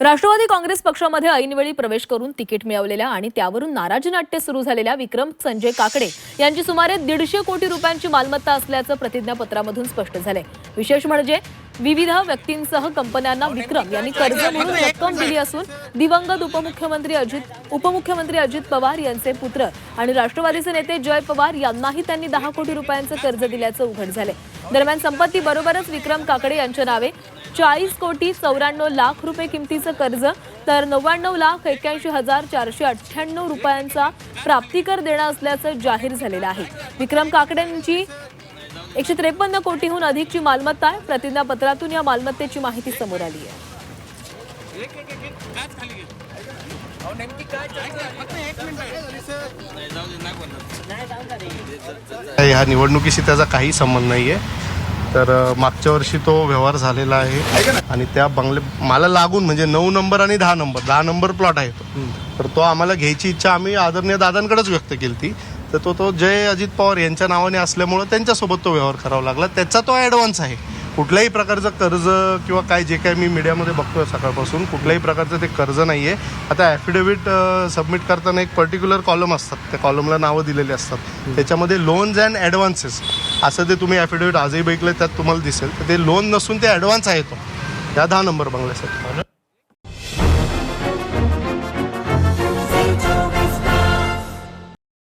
राष्ट्रवादी काँग्रेस पक्षामध्ये ऐनवेळी प्रवेश करून तिकीट मिळवलेल्या आणि त्यावरून नाराजी नाट्य सुरू झालेल्या विक्रम संजय काकडे यांची सुमारे 150 कोटी रुपयांची मालमत्ता असल्याचं प्रतिज्ञापत्रामधून स्पष्ट झालंय। विशेष म्हणजे विविध व्यक्तींसह कंपन्यांना विक्रम यांनी कर्ज म्हणून रक्कम दिली असून दिवंगत उपमुख्यमंत्री अजित पवार यांचे पुत्र आणि राष्ट्रवादीचे नेते जय पवार यांनाही त्यांनी 10 कोटी रुपयांचं कर्ज दिल्याचं उघड झालंय। दरम्यान संपत्ती बरोबरच विक्रम काकडे यांच्या नावे 40 कोटी 94 लाख रुपये किमतीचं कर्ज तर 99,81,498 रुपयांचा प्राप्तिकर देणं असल्याचं जाहीर झालेलं आहे। विक्रम काकडेंची 153 कोटीहून अधिकची मालमत्ता आहे। प्रतिज्ञापत्रातून या मालमत्तेची माहिती समोर आली आहे। ह्या निवडणुकीशी त्याचा काही संबंध नाहीये। तर मागच्या वर्षी तो व्यवहार झालेला आहे आणि त्या बंगले मला लागून म्हणजे 9 नंबर आणि 10 नंबर प्लॉट आहे तर तो आम्हाला घ्यायची इच्छा आम्ही आदरणीय दादांकडेच व्यक्त केली ती। तर तो जय अजित पवार यांच्या नावाने असल्यामुळे त्यांच्यासोबत तो व्यवहार करावा लागला। त्याचा तो ॲडव्हान्स आहे। कुठल्याही प्रकारचं कर्ज किंवा काय जे काय मी मीडियामध्ये बघतोय सकाळपासून कुठल्याही प्रकारचं ते कर्ज नाही आहे। आता ॲफिडेव्हिट सबमिट करताना एक पर्टिक्युलर कॉलम असतात, त्या कॉलमला नावं दिलेली असतात, त्याच्यामध्ये लोन्स अँड ॲडव्हान्सेस असं ते तुम्ही ॲफिडेव्हिट आजही बघितलं त्यात तुम्हाला दिसेल। तर ते लोन नसून ते ॲडव्हान्स आहे तो या 10 नंबर बंगल्यासाठी।